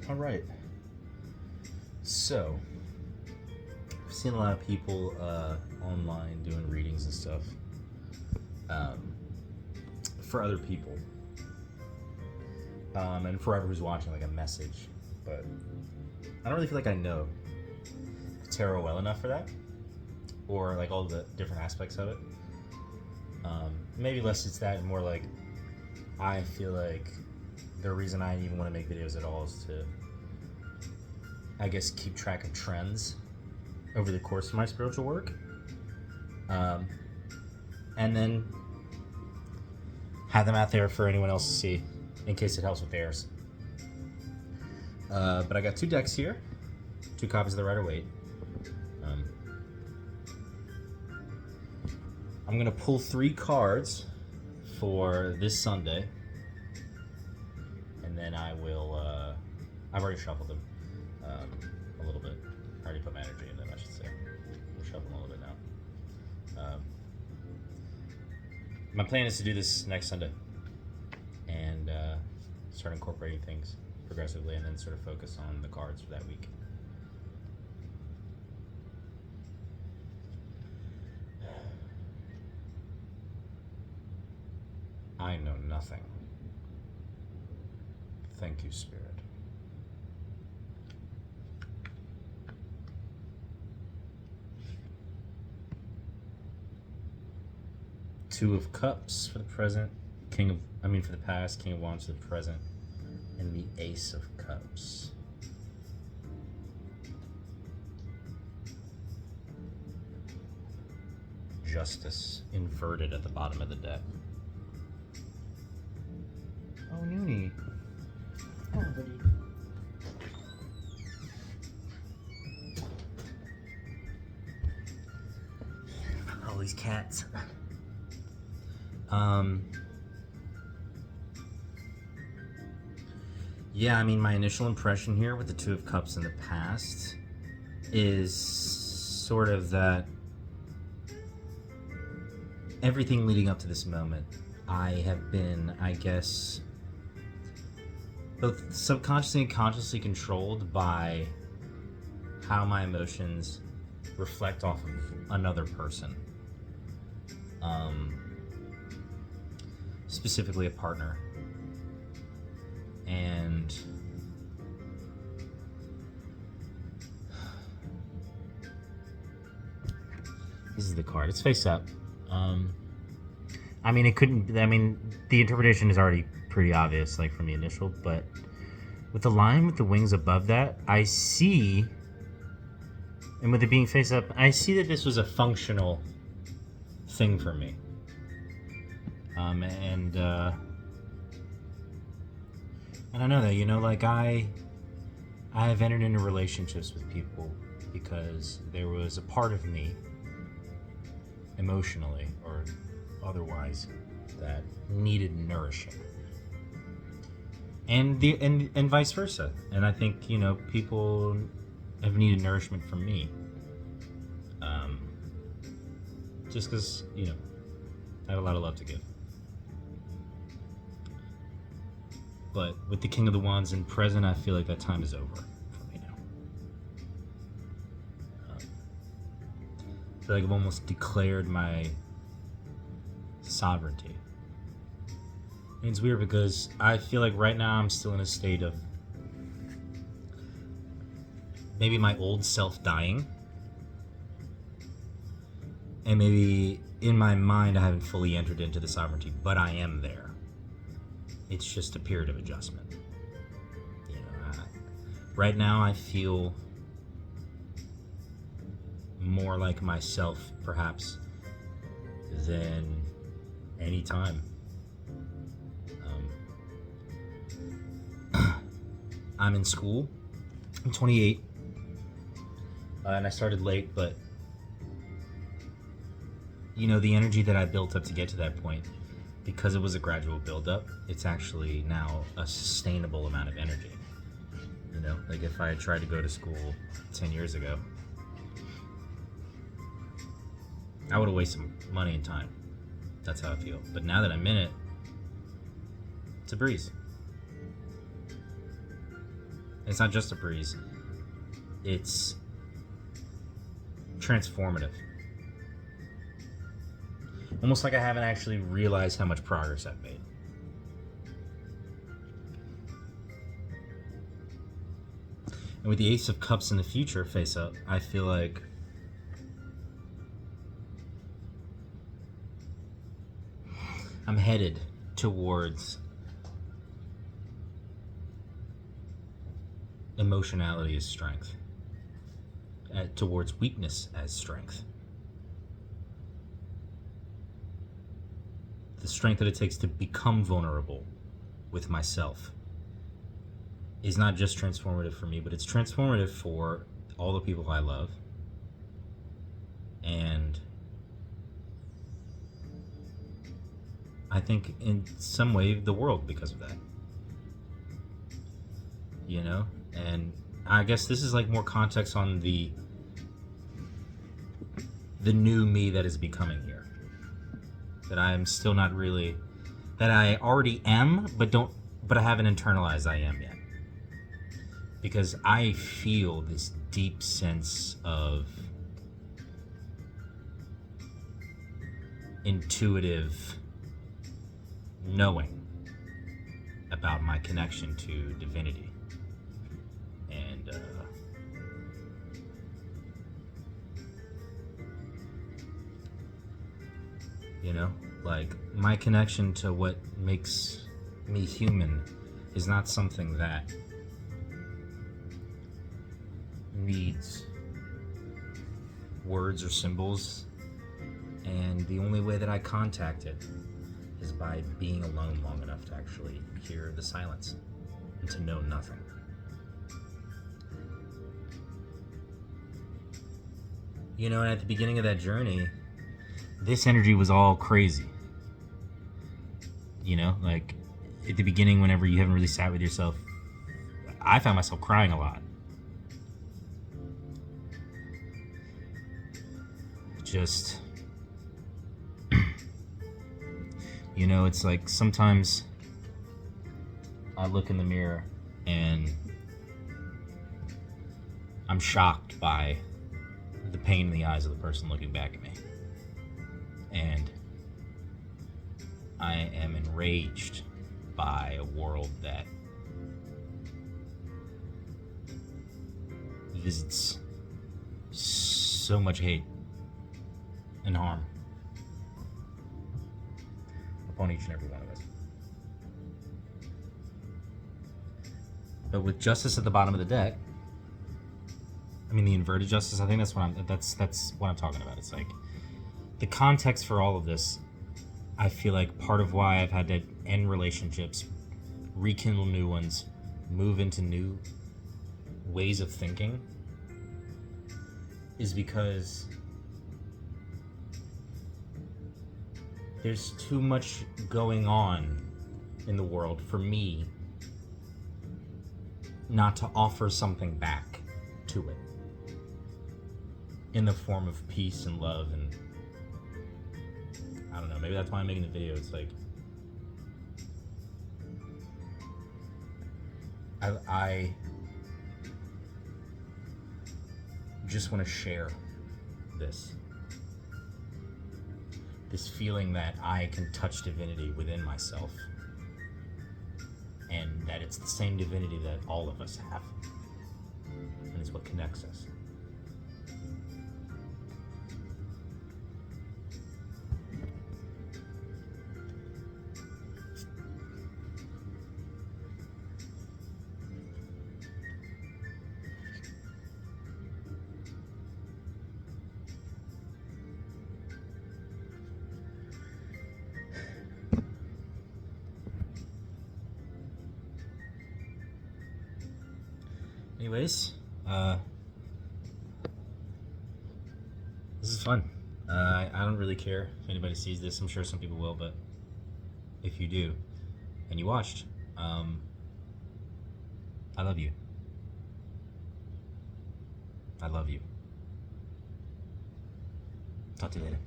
All right. So, I've seen a lot of people online doing readings and stuff um, for other people, and for whoever who's watching, like a message. But I don't really feel like I know tarot well enough for that, or like all the different aspects of it. Maybe less it's that, and more like I feel like the reason I even want to make videos at all is to, I guess, keep track of trends over the course of my spiritual work, and then have them out there for anyone else to see in case it helps with theirs. But I got 2 decks here, 2 copies of the Rider-Waite. I'm going to pull 3 cards for this Sunday, and then I will, I've already shuffled them a little bit. I already put my energy in them, I should say. We'll shuffle them a little bit now. My plan is to do this next Sunday and start incorporating things progressively, and then sort of focus on the cards for that week. I know nothing. Thank you, Spirit. Two of Cups for the present, for the past, King of Wands for the present, and the Ace of Cups. Justice inverted at the bottom of the deck. Oh, Noonie. Oh, buddy. All these cats. Yeah, my initial impression here with the Two of Cups in the past is sort of that everything leading up to this moment, I have been, I guess, both subconsciously and consciously controlled by how my emotions reflect off of another person. Specifically a partner. And this is the card. It's face up. It couldn't, the interpretation is already pretty obvious, like from the initial, but with the line with the wings above that, I see, and with it being face up, I see that this was a functional thing for me. And I know that, I have entered into relationships with people because there was a part of me, emotionally or otherwise, that needed nourishing. And vice versa. And I think, people have needed nourishment from me. Just because, I have a lot of love to give. But with the King of the Wands in present, I feel like that time is over for me now. I feel like I've almost declared my sovereignty. And it's weird because I feel like right now I'm still in a state of maybe my old self dying. And maybe in my mind I haven't fully entered into the sovereignty, but I am there. It's just a period of adjustment. Right now I feel more like myself, perhaps, than any time. I'm in school. I'm 28, and I started late, but the energy that I built up to get to that point, because it was a gradual build-up, it's actually now a sustainable amount of energy. Like if I had tried to go to school 10 years ago, I would have wasted money and time. That's how I feel. But now that I'm in it, it's a breeze. It's not just a breeze. It's transformative. Almost like I haven't actually realized how much progress I've made. And with the Ace of Cups in the future face up, I feel like I'm headed towards emotionality as strength, towards weakness as strength. The strength that it takes to become vulnerable with myself is not just transformative for me, but it's transformative for all the people I love. And I think in some way the world because of that. You know? And I guess this is like more context on the new me that is becoming here. That I am still not really, that I already am, but I haven't internalized I am yet. Because I feel this deep sense of intuitive knowing about my connection to divinity. And you know, like my connection to what makes me human is not something that needs words or symbols, and the only way that I contact it is by being alone long enough to actually hear the silence and to know nothing. You know, and at the beginning of that journey, this energy was all crazy. You know, like at the beginning, whenever you haven't really sat with yourself, I found myself crying a lot. Just, you know, it's like sometimes I look in the mirror and I'm shocked by the pain in the eyes of the person looking back at me. And I am enraged by a world that visits so much hate and harm upon each and every one of us. But with justice at the bottom of the deck, I mean the inverted justice, I think that's what I'm talking about. It's like the context for all of this, I feel like part of why I've had to end relationships, rekindle new ones, move into new ways of thinking, is because there's too much going on in the world for me not to offer something back to it in the form of peace and love. And I don't know, maybe that's why I'm making the video. It's like I just want to share this feeling that I can touch divinity within myself, and that it's the same divinity that all of us have, and it's what connects us. Anyways, this is fun. I don't really care if anybody sees this. I'm sure some people will, but if you do, and you watched, I love you. I love you. Talk to you later.